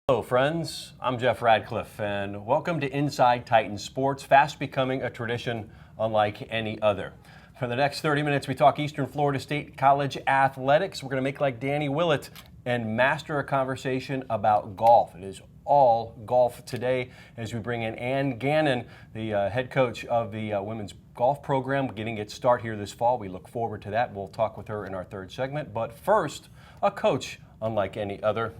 Hello friends, I'm Jeff Radcliffe and welcome to Inside Titan Sports, fast becoming a tradition unlike any other. For the next 30 minutes we talk Eastern Florida State College athletics. We're going to make like Danny Willett and master a conversation about golf. It is all golf today as we bring in Ann Gannon, the head coach of the women's golf program, getting its start here this fall. We look forward to that. We'll talk with her in our third segment, but first, a coach unlike any other.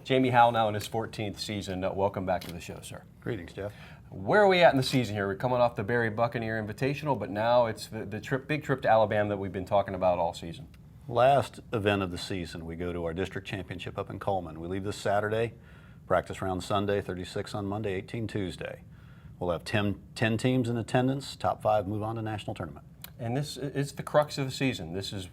Jamie Howell now in his 14th season. Welcome back to the show, sir. Greetings, Jeff. Where are we at in the season here? We're coming off the Barry Buccaneer Invitational, but now it's the big trip to Alabama that we've been talking about all season. Last event of the season, we go to our district championship up in Coleman. We leave this Saturday, practice round Sunday, 36 on Monday, 18 Tuesday. We'll have 10 teams in attendance, top 5 move on to national tournament. And this is the crux of the season. This is,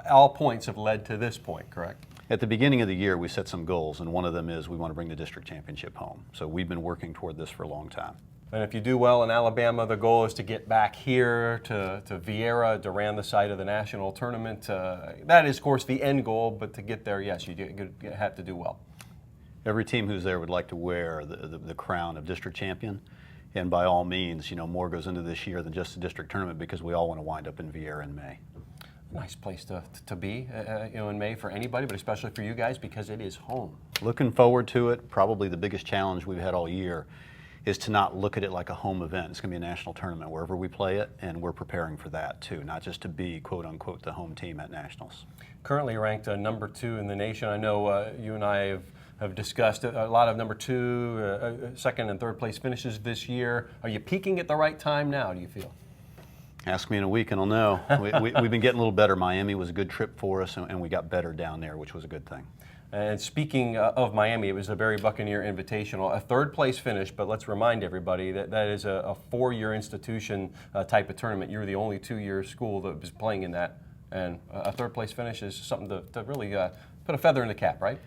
all points have led to this point, correct? At the beginning of the year, we set some goals, and one of them is we want to bring the district championship home. So we've been working toward this for a long time. And if you do well in Alabama, the goal is to get back here to Vieira, Durand, the site of the national tournament. That is, of course, the end goal, but to get there, yes, you have to do well. Every team who's there would like to wear the crown of district champion. And by all means, more goes into this year than just the district tournament because we all want to wind up in Vieira in May. Nice place to be, in May for anybody, but especially for you guys because it is home. Looking forward to it. Probably the biggest challenge we've had all year is to not look at it like a home event. It's going to be a national tournament wherever we play it, and we're preparing for that too, not just to be, quote unquote, the home team at nationals. Currently ranked number 2 in the nation. I know you and I have discussed a lot of number 2, second and third place finishes this year. Are you peaking at the right time now, do you feel? Ask me in a week and I'll know. We've been getting a little better. Miami was a good trip for us, and we got better down there, which was a good thing. And speaking of Miami, it was the Barry Buccaneer Invitational, a third place finish, but let's remind everybody that that is a 4-year institution type of tournament. You're the only 2-year school that was playing in that, and a third place finish is something to really put a feather in the cap, right?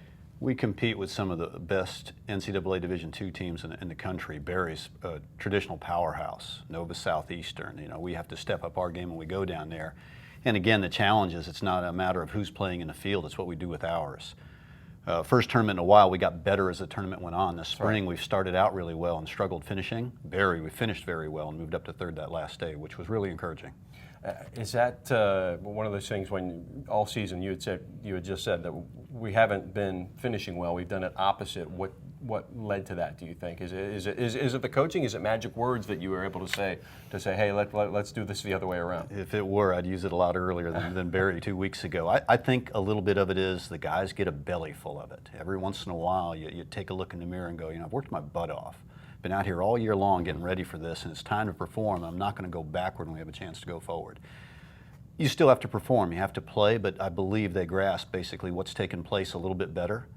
We compete with some of the best NCAA Division II teams in the country. Barry's a traditional powerhouse, Nova Southeastern. We have to step up our game when we go down there. And again, the challenge is it's not a matter of who's playing in the field, it's what we do with ours. First tournament in a while, we got better as the tournament went on. This spring, we've started out really well and struggled finishing. Barry, we finished very well and moved up to third that last day, which was really encouraging. Is that one of those things when all season you had just said that we haven't been finishing well, we've done it opposite. What led to that, do you think? Is it the coaching? Is it magic words that you were able to say, hey, let's do this the other way around? If it were, I'd use it a lot earlier than Barry 2 weeks ago. I think a little bit of it is the guys get a belly full of it. Every once in a while, you take a look in the mirror and go, I've worked my butt off. Been out here all year long getting ready for this, and it's time to perform. I'm not going to go backward when we have a chance to go forward. You still have to perform. You have to play, but I believe they grasp basically what's taken place a little bit better,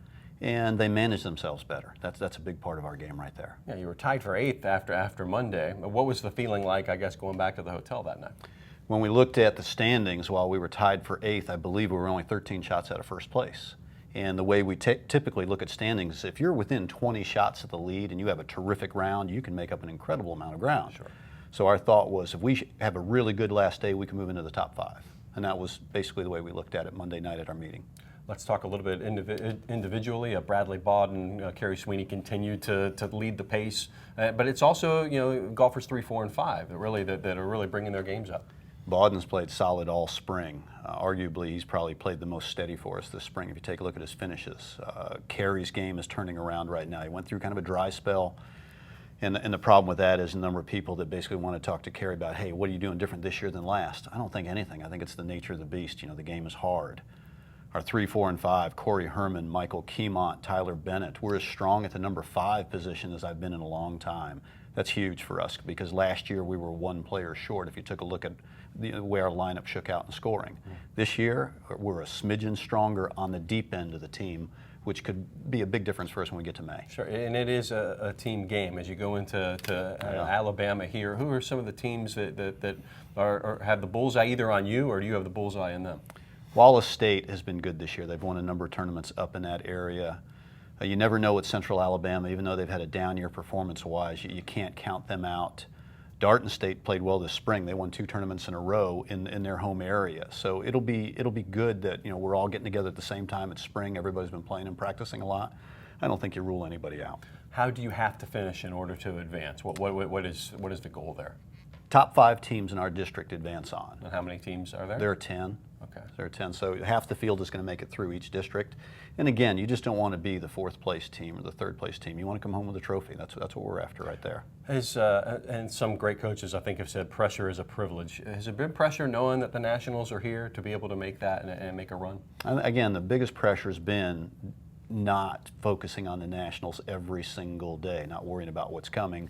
and they manage themselves better. That's a big part of our game right there. Yeah, you were tied for 8th after Monday. What was the feeling like, I guess, going back to the hotel that night? When we looked at the standings, while we were tied for 8th, I believe we were only 13 shots out of first place. And the way we typically look at standings, if you're within 20 shots of the lead and you have a terrific round, you can make up an incredible amount of ground. Sure. So our thought was if we have a really good last day, we can move into the top 5. And that was basically the way we looked at it Monday night at our meeting. Let's talk a little bit individually. Bradley Bawden, Kerry Sweeney continue to lead the pace. But it's also, golfers 3, 4, and 5 that are really bringing their games up. Bawden's played solid all spring. Arguably, he's probably played the most steady for us this spring if you take a look at his finishes. Kerry's game is turning around right now. He went through kind of a dry spell. And the problem with that is the number of people that basically want to talk to Kerry about, hey, what are you doing different this year than last? I don't think anything. I think it's the nature of the beast. The game is hard. Our 3, 4, and 5, Corey Herman, Michael Keymont, Tyler Bennett, we're as strong at the number 5 position as I've been in a long time. That's huge for us because last year we were 1 player short if you took a look at the way our lineup shook out in scoring. This year, we're a smidgen stronger on the deep end of the team, which could be a big difference for us when we get to May. Sure, and it is a team game as you go into Alabama here. Who are some of the teams that have the bullseye either on you, or do you have the bullseye on them? Wallace State has been good this year. They've won a number of tournaments up in that area. You never know with Central Alabama, even though they've had a down year performance-wise, you can't count them out. Darton State played well this spring. They won 2 tournaments in a row in their home area. So it'll be good that we're all getting together at the same time. It's spring. Everybody's been playing and practicing a lot. I don't think you rule anybody out. How do you have to finish in order to advance? What is the goal there? Top 5 teams in our district advance on. And how many teams are there? There are 10. Okay. There are 10. So half the field is going to make it through each district. And again, you just don't want to be the 4th place team or the 3rd place team. You want to come home with a trophy. That's what we're after right there. And some great coaches, I think, have said pressure is a privilege. Has there been pressure knowing that the Nationals are here to be able to make that and make a run? And again, the biggest pressure has been not focusing on the Nationals every single day, not worrying about what's coming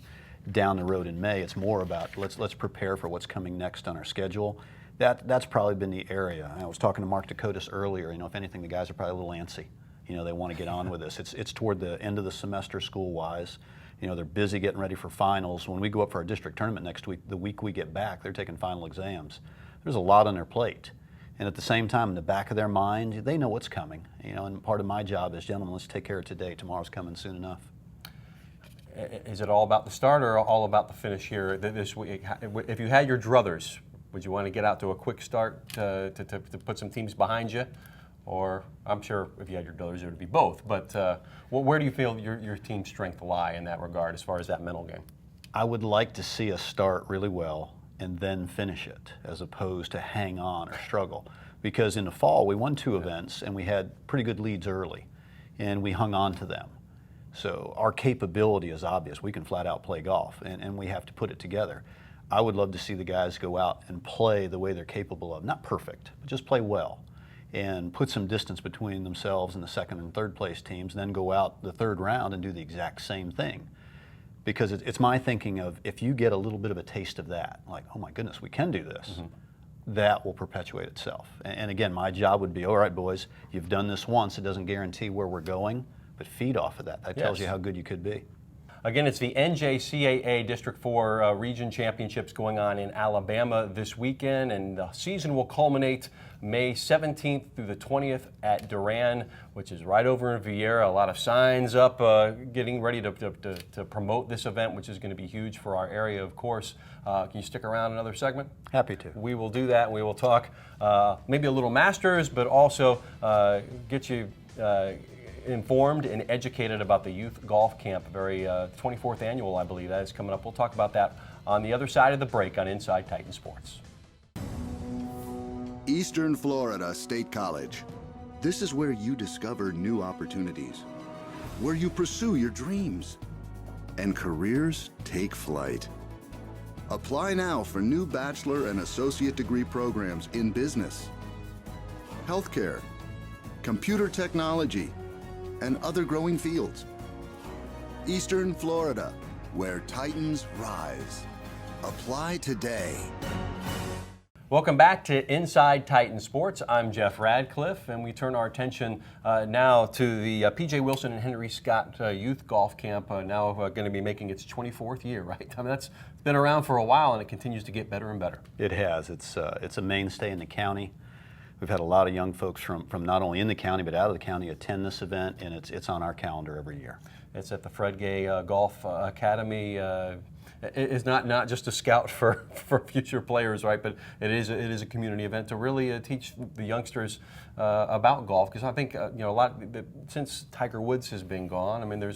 down the road in May. It's more about let's prepare for what's coming next on our schedule. That's probably been the area. I was talking to Mark Dakotas earlier. If anything, the guys are probably a little antsy. They want to get on with this. It's toward the end of the semester school-wise. They're busy getting ready for finals. When we go up for our district tournament next week, the week we get back, they're taking final exams. There's a lot on their plate. And at the same time, in the back of their mind, they know what's coming. And part of my job is, gentlemen, let's take care of today. Tomorrow's coming soon enough. Is it all about the start or all about the finish here this week? If you had your druthers, would you want to get out to a quick start to put some teams behind you? Or I'm sure if you had your druthers, it would be both. But where do you feel your team's strength lie in that regard as far as that mental game? I would like to see us start really well and then finish it, as opposed to hang on or struggle. Because in the fall, we won 2 events and we had pretty good leads early, and we hung on to them. So our capability is obvious. We can flat out play golf, and we have to put it together. I would love to see the guys go out and play the way they're capable of. Not perfect, but just play well and put some distance between themselves and the 2nd and 3rd place teams, and then go out the 3rd round and do the exact same thing. Because it's my thinking of, if you get a little bit of a taste of that, like, oh my goodness, we can do this, that will perpetuate itself. And again, my job would be, all right, boys, you've done this once. It doesn't guarantee where we're going, but feed off of that. That tells you how good you could be. Again, it's the NJCAA District 4 Region Championships going on in Alabama this weekend, and the season will culminate May 17th through the 20th at Duran, which is right over in Vieira. A lot of signs up getting ready to promote this event, which is going to be huge for our area, of course. Can you stick around another segment? Happy to. We will do that. We will talk maybe a little Masters, but also get you informed and educated about the youth golf camp, very 24th annual, I believe. That is coming up. We'll talk about that on the other side of the break on Inside Titan Sports. Eastern Florida State College. This is where you discover new opportunities, where you pursue your dreams, and careers take flight. Apply now for new bachelor and associate degree programs in business, healthcare, computer technology, and other growing fields. Eastern Florida, where Titans rise. Apply today. Welcome back to Inside Titan Sports. I'm Jeff Radcliffe, and we turn our attention now to the P.J. Wilson and Henry Scott Youth Golf Camp, now going to be making its 24th year, right? I mean, that's been around for a while, and it continues to get better and better. It has. It's a mainstay in the county. We've had a lot of young folks from not only in the county but out of the county attend this event, and it's on our calendar every year. It's at the Fred Gay Golf Academy. It's not just a scout for future players, right? But it is a community event to really teach the youngsters about golf. Because I think since Tiger Woods has been gone, I mean,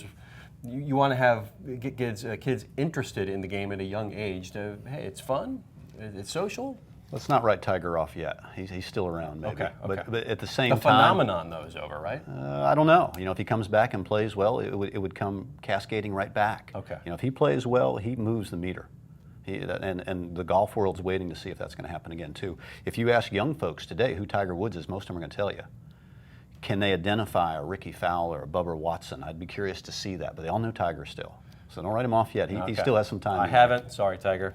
you want to get kids interested in the game at a young age. Hey, it's fun, it's social. Let's not write Tiger off yet. He's still around, maybe. Okay. But at the same the time, phenomenon though is over, right? I don't know. If he comes back and plays well, it would come cascading right back. Okay. If he plays well, he moves the meter. And the golf world's waiting to see if that's going to happen again too. If you ask young folks today who Tiger Woods is, most of them are going to tell you. Can they identify a Ricky Fowler or a Bubba Watson? I'd be curious to see that, but they all know Tiger still. So don't write him off yet. He still has some time. I haven't. Sorry, Tiger.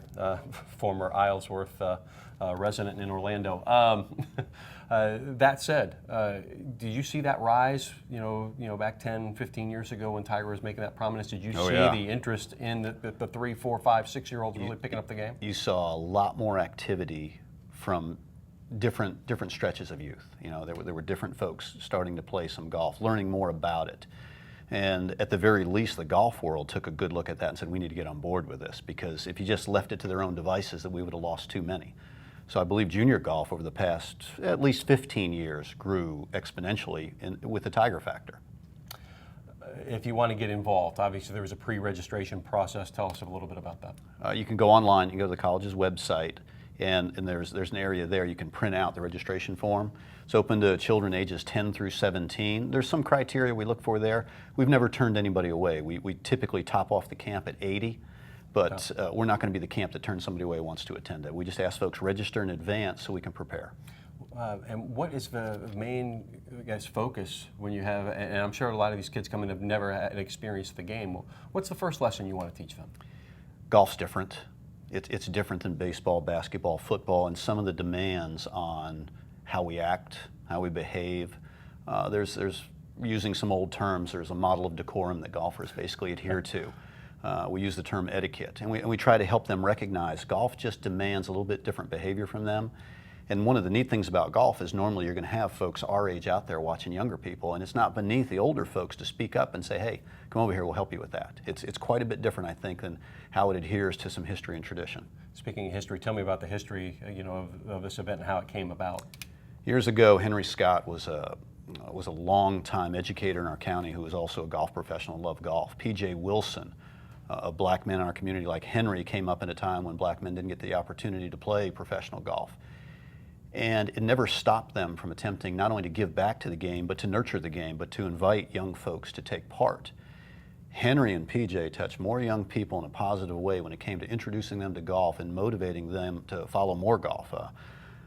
Former Islesworth resident in Orlando. That said, did you see that rise? Back 10, 15 years ago when Tiger was making that prominence. Did you see the interest in the 3, 4, 5, 6-year-olds really picking up the game? You saw a lot more activity from different stretches of youth. There were different folks starting to play some golf, learning more about it. And at the very least, the golf world took a good look at that and said, we need to get on board with this, because if you just left it to their own devices, that we would have lost too many. So I believe junior golf over the past at least 15 years grew exponentially with the Tiger factor. if you want to get involved? Obviously, there was a pre-registration process. Tell us a little bit about that. You can go online, you can go to the college's website, and there's an area there you can print out the registration form. It's open to children ages 10 through 17. There's some criteria we look for there. We've never turned anybody away. We typically top off the camp at 80, but we're not going to be the camp that turns somebody away who wants to attend it. We just ask folks register in advance so we can prepare. And what is the main, focus when you have, and I'm sure a lot of these kids come in have never had experienced the game. Well, what's the first lesson you want to teach them? Golf's different. It's different than baseball, basketball, football, and some of the demands on how we act, how we behave. There's using some old terms, there's a model of decorum that golfers basically adhere to. We use the term etiquette, and we try to help them recognize golf just demands a little bit different behavior from them. And one of the neat things about golf is normally you're going to have folks our age out there watching younger people, and it's not beneath the older folks to speak up and say, hey, come over here, we'll help you with that. It's quite a bit different, I think, than how it adheres to some history and tradition. Speaking of history, tell me about the history of this event and how it came about. Years ago, Henry Scott was a long-time educator in our county who was also a golf professional and loved golf. P.J. Wilson, a black man in our community like Henry, came up in a time when black men didn't get the opportunity to play professional golf. And it never stopped them from attempting not only to give back to the game, but to nurture the game, but to invite young folks to take part. Henry and PJ touched more young people in a positive way when it came to introducing them to golf and motivating them to follow more golf.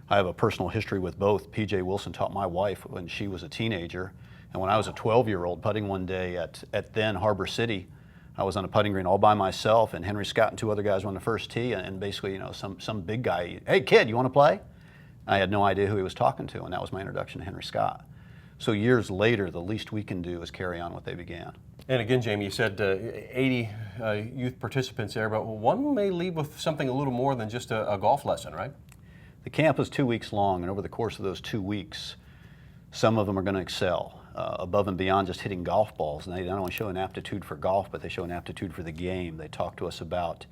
I have a personal history with both. PJ Wilson taught my wife when she was a teenager, and when I was a 12-year-old putting one day at then Harbor City, I was on a putting green all by myself, and Henry Scott and two other guys were on the first tee, and basically, some big guy, hey kid, you want to play? I had no idea who he was talking to, and that was my introduction to Henry Scott. So years later, the least we can do is carry on what they began. And again, Jamie, you said 80 youth participants there, but one may leave with something a little more than just a golf lesson, right? The camp is 2 weeks long, and over the course of those 2 weeks, some of them are going to excel above and beyond just hitting golf balls. And they not only show an aptitude for golf, but they show an aptitude for the game. They talk to us about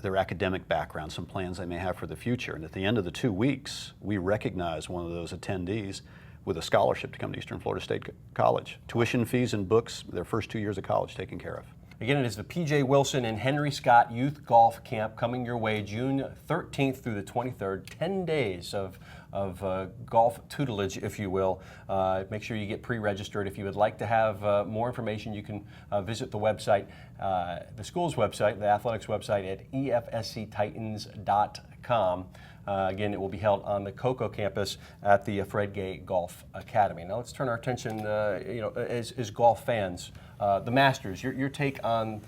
their academic background, some plans they may have for the future. And at the end of the 2 weeks, we recognize one of those attendees with a scholarship to come to Eastern Florida State College. Tuition fees and books, their first 2 years of college taken care of. Again, it is the P.J. Wilson and Henry Scott Youth Golf Camp coming your way June 13th through the 23rd, 10 days of golf tutelage, if you will. Make sure you get pre-registered. If you would like to have more information, you can visit the website, the school's website, the athletics website at EFSCTitans.com. Again, it will be held on the Cocoa campus at the Fred Gay Golf Academy. Now let's turn our attention, as golf fans, the Masters. Your take on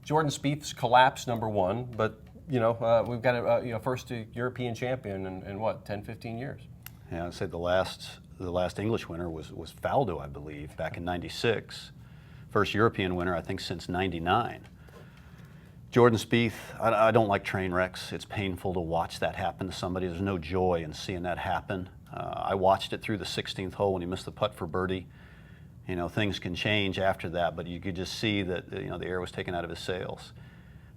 Jordan Spieth's collapse, number one, but we've got a first European champion in what, 10, 15 years? Yeah, I'd say the last English winner was Faldo, I believe, back in '96. First European winner, I think, since '99. Jordan Spieth, I don't like train wrecks. It's painful to watch that happen to somebody. There's no joy in seeing that happen. I watched it through the 16th hole when he missed the putt for birdie. Things can change after that, but you could just see that the air was taken out of his sails.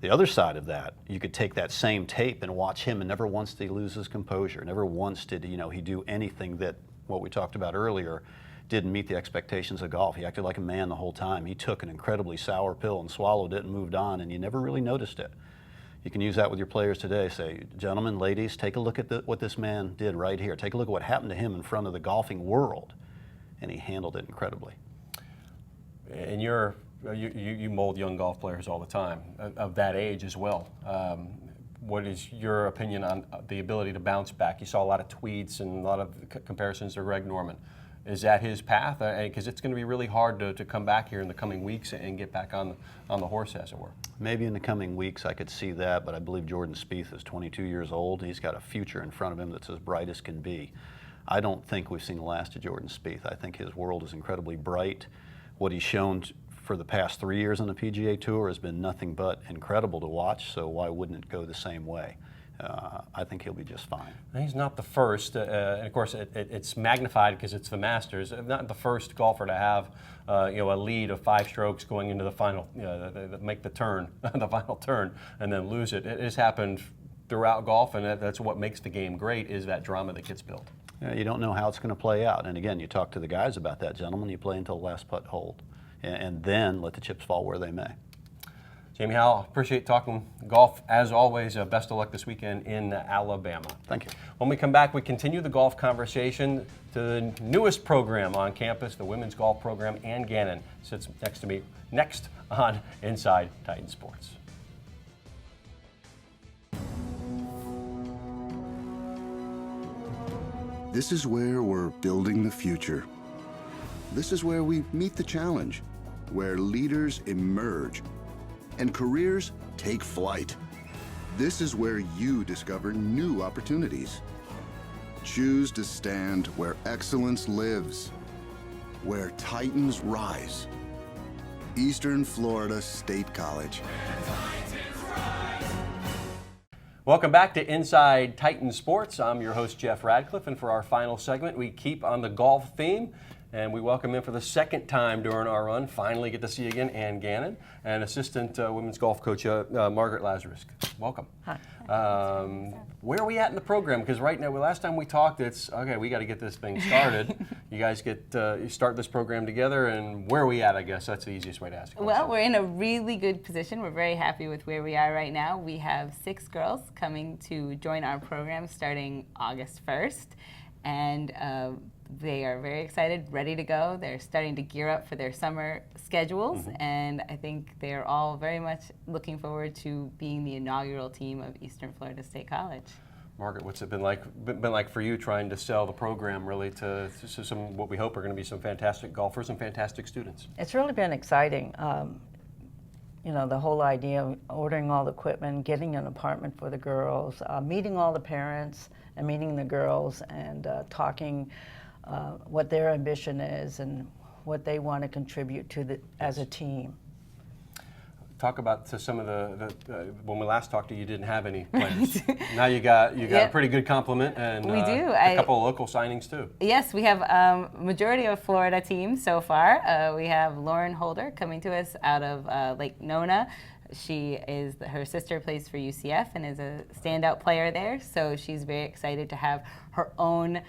The other side of that, you could take that same tape and watch him, and never once did he lose his composure. Never once did he do anything that, what we talked about earlier, didn't meet the expectations of golf. He acted like a man the whole time. He took an incredibly sour pill and swallowed it and moved on, and you never really noticed it. You can use that with your players today. Say, gentlemen, ladies, take a look at what this man did right here. Take a look at what happened to him in front of the golfing world, and he handled it incredibly. And you mold young golf players all the time, of that age as well. What is your opinion on the ability to bounce back? You saw a lot of tweets and a lot of comparisons to Greg Norman. Is that his path? Because it's going to be really hard to come back here in the coming weeks and get back on the horse, as it were. Maybe in the coming weeks I could see that, but I believe Jordan Spieth is 22 years old. He's got a future in front of him that's as bright as can be. I don't think we've seen the last of Jordan Spieth. I think his world is incredibly bright. What he's shown for the past 3 years on the PGA Tour has been nothing but incredible to watch, so why wouldn't it go the same way? I think he'll be just fine. He's not the first, and of course it's magnified because it's the Masters. Not the first golfer to have a lead of 5 strokes going into the final, make the turn, the final turn, and then lose it. It has happened throughout golf, and that's what makes the game great, is that drama that gets built. You don't know how it's going to play out. And again, you talk to the guys about that, gentlemen. You play until the last putt hold, and then let the chips fall where they may. Jamie Howell, appreciate talking golf as always. Best of luck this weekend in Alabama. Thank you. When we come back, we continue the golf conversation to the newest program on campus, the women's golf program. Ann Gannon sits next to me next on Inside Titan Sports. This is where we're building the future. This is where we meet the challenge, where leaders emerge and careers take flight. This is where you discover new opportunities. Choose to stand where excellence lives, where titans rise. Eastern Florida State College. Welcome back to Inside Titan Sports. I'm your host, Jeff Radcliffe, and for our final segment, we keep on the golf theme, and we welcome in for the second time during our run. Finally get to see again Ann Gannon and assistant women's golf coach Margaret Lazarus. Welcome. Hi. Where are we at in the program? Because right now, last time we talked, it's okay. We got to get this thing started. You guys you start this program together, and where are we at? I guess that's the easiest way to ask. Well, we're in a really good position. We're very happy with where we are right now. We have 6 girls coming to join our program starting August 1st, and they are very excited, ready to go. They're starting to gear up for their summer schedules, and I think they're all very much looking forward to being the inaugural team of Eastern Florida State College. Margaret, what's it been like for you trying to sell the program really to some what we hope are going to be some fantastic golfers and fantastic students? It's really been exciting. You know, the whole idea of ordering all the equipment, getting an apartment for the girls, meeting all the parents and meeting the girls and talking what their ambition is and what they want to contribute to as a team. Talk about some of the when we last talked to you, you didn't have any plans. Now you got a pretty good compliment, and We do. A couple of local signings too. Yes, we have majority of Florida teams so far. We have Lauren Holder coming to us out of Lake Nona. Her sister plays for UCF and is a standout player there, so she's very excited to have her own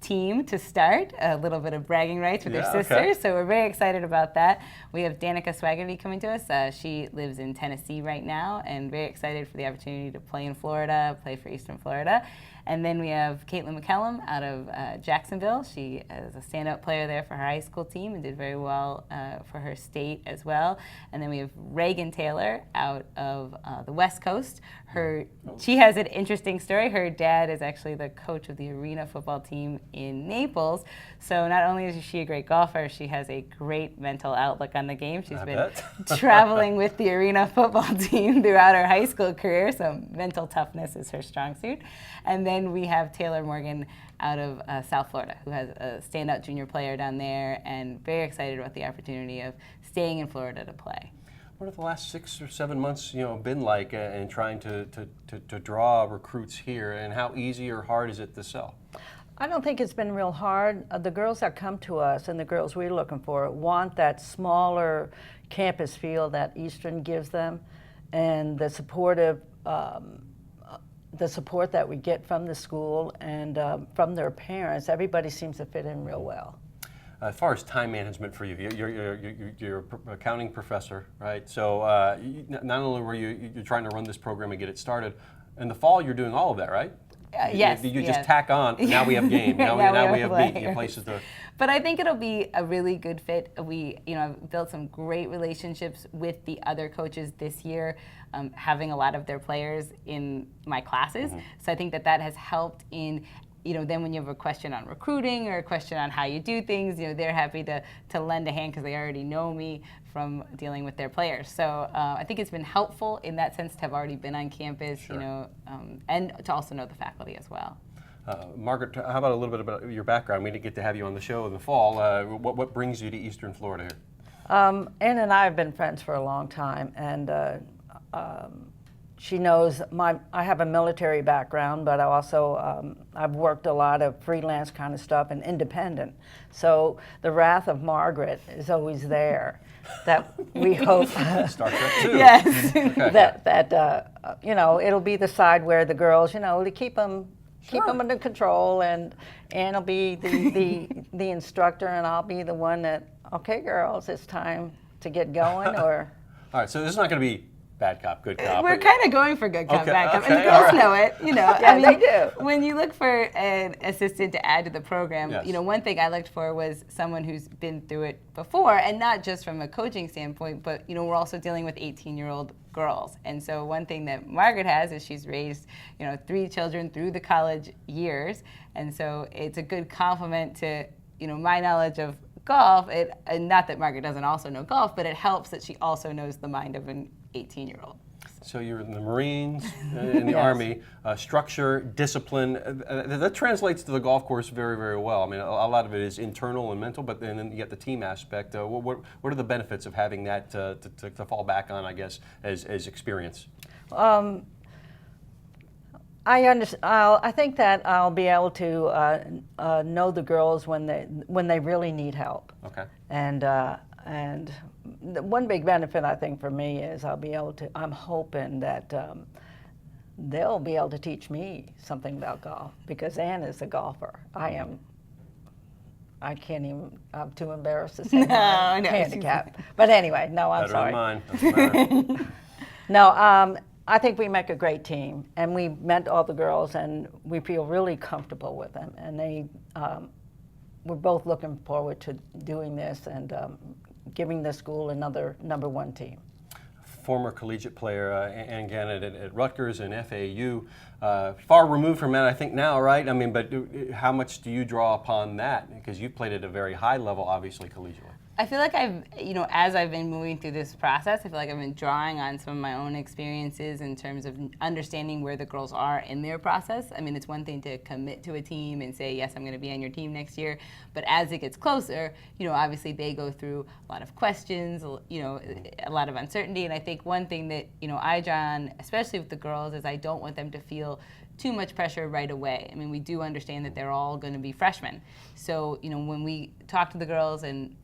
team to start, a little bit of bragging rights with her sister, okay. So we're very excited about that. We have Danica Swaggerty coming to us. She lives in Tennessee right now and very excited for the opportunity to play in Florida, play for Eastern Florida. And then we have Caitlin McCallum out of Jacksonville. She is a standout player there for her high school team and did very well for her state as well. And then we have Reagan Taylor out of the West Coast. She has an interesting story. Her dad is actually the coach of the arena football team in Naples. So not only is she a great golfer, she has a great mental outlook on the game. She's been traveling with the arena football team throughout her high school career, so mental toughness is her strong suit. And then we have Taylor Morgan out of South Florida, who has a standout junior player down there and very excited about the opportunity of staying in Florida to play. What have the last 6 or 7 months, been like in trying to draw recruits here, and how easy or hard is it to sell? I don't think it's been real hard. The girls that come to us and the girls we're looking for want that smaller campus feel that Eastern gives them, and the support that we get from the school and from their parents. Everybody seems to fit in real well. As far as time management for you, you're an accounting professor, right? So not only were you're trying to run this program and get it started, in the fall you're doing all of that, right? Yes. You just tack on. Now we have game. Now we have meet, places to. But I think it'll be a really good fit. I've built some great relationships with the other coaches this year, having a lot of their players in my classes. So I think that has helped in. Then when you have a question on recruiting or a question on how you do things, they're happy to lend a hand because they already know me from dealing with their players. So I think it's been helpful in that sense to have already been on campus, Sure. And to also know the faculty as well. Margaret, how about a little bit about your background? We didn't get to have you on the show in the fall. What brings you to Eastern Florida here? Ann and I have been friends for a long time, and she knows I have a military background, but I also I've worked a lot of freelance kind of stuff and independent. So the wrath of Margaret is always there. That we hope. Star Trek 2. Yes. Okay. that it'll be the side where the girls, to keep them keep them under control, and Ann will be the instructor, and I'll be the one that, okay, girls, it's time to get going. Or All right, so this is not going to be bad cop, good cop. We're kind of going for good cop, Okay, bad cop, okay, and the girls all right. know it. You know, Yeah, they do. When you look for an assistant to add to the program, Yes. you know, one thing I looked for was someone who's been through it before, and not just from a coaching standpoint, but you know, we're also dealing with 18-year-old girls, and so one thing that Margaret has is she's raised, you know, 3 children through the college years, and so it's a good complement to, you know, my knowledge of golf. And not that Margaret doesn't also know golf, but it helps that she also knows the mind of an 18-year-old. So you're in the Marines, in the Yes. Army, structure, discipline, that translates to the golf course very, very well. I mean, a lot of it is internal and mental, but then you get the team aspect. What are the benefits of having that to fall back on, I guess, as experience? I think that I'll be able to know the girls when they really need help. Okay. And the one big benefit I think for me is I'll be able to. I'm hoping that they'll be able to teach me something about golf, because Ann is a golfer. I am. I can't even. I'm too embarrassed to say my handicap. But anyway, no, I'm Better sorry. than mine. Doesn't matter. No, I think we make a great team, and we met all the girls, and we feel really comfortable with them. And we're both looking forward to doing this and giving the school another #1 team. Former collegiate player Ann Gannett at Rutgers and FAU, far removed from that, I think now, right? I mean, but how much do you draw upon that? Because you played at a very high level, obviously, collegiately. I feel like as I've been moving through this process, I feel like I've been drawing on some of my own experiences in terms of understanding where the girls are in their process. I mean, it's one thing to commit to a team and say, yes, I'm going to be on your team next year. But as it gets closer, obviously they go through a lot of questions, a lot of uncertainty. And I think one thing that, I draw on, especially with the girls, is I don't want them to feel too much pressure right away. I mean, we do understand that they're all going to be freshmen. So, when we talk to the girls and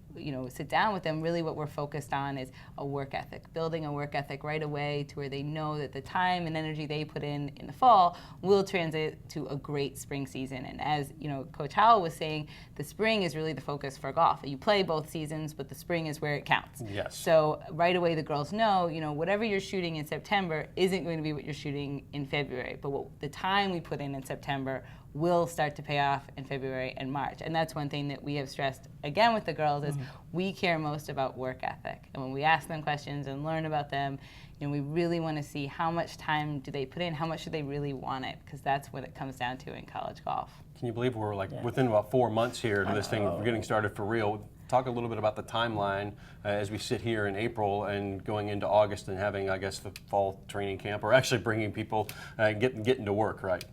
sit down with them, really what we're focused on is a work ethic, building a work ethic right away to where they know that the time and energy they put in the fall will translate to a great spring season. And as Coach Howell was saying, the spring is really the focus for golf. You play both seasons, but the spring is where it counts. Yes. So right away the girls know, whatever you're shooting in September isn't going to be what you're shooting in February, but the time we put in September will start to pay off in February and March. And that's one thing that we have stressed again with the girls is we care most about work ethic. And when we ask them questions and learn about them, we really want to see how much time do they put in, how much do they really want it, because that's what it comes down to in college golf. Can you believe we're within about 4 months here to this thing getting started for real? Talk a little bit about the timeline as we sit here in April and going into August and having, I guess, the fall training camp, or actually bringing people getting to work, right?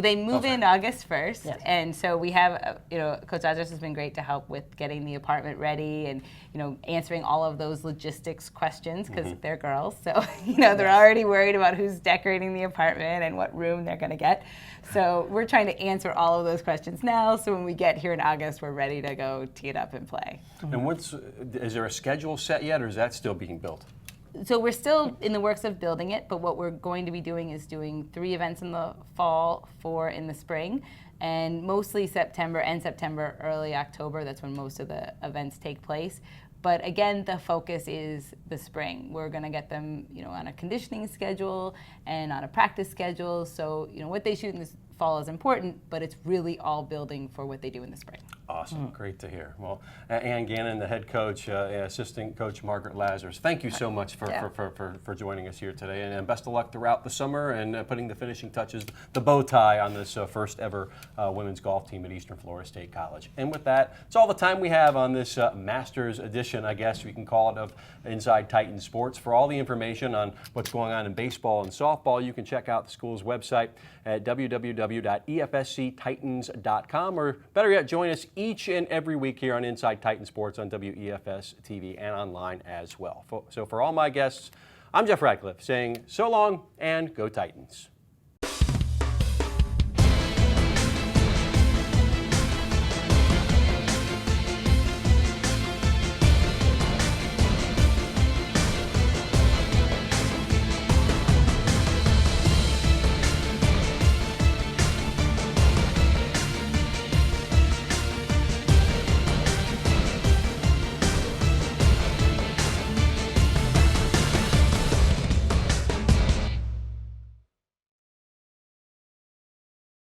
They move in August 1st, Yes. and so we have, Coach Rogers has been great to help with getting the apartment ready and, answering all of those logistics questions, because they're girls, so, they're already worried about who's decorating the apartment and what room they're going to get. So we're trying to answer all of those questions now, so when we get here in August, we're ready to go tee it up and play. And is there a schedule set yet, or is that still being built? So we're still in the works of building it, but what we're going to be doing is doing 3 events in the fall, 4 in the spring, and mostly September, early October. That's when most of the events take place. But again, the focus is the spring. We're going to get them, on a conditioning schedule and on a practice schedule. So, what they shoot in the fall is important, but it's really all building for what they do in the spring. Awesome. Great to hear. Well, Ann Gannon, the head coach, assistant coach Margaret Lazarus, thank you so much for joining us here today, and best of luck throughout the summer and putting the finishing touches, the bow tie on this first ever women's golf team at Eastern Florida State College. And with that, it's all the time we have on this Masters edition, I guess we can call it, of Inside Titan Sports. For all the information on what's going on in baseball and softball, you can check out the school's website at www.efsctitans.com, or better yet, join us each and every week here on Inside Titan Sports on WEFS TV and online as well. So for all my guests, I'm Jeff Radcliffe saying so long and go Titans.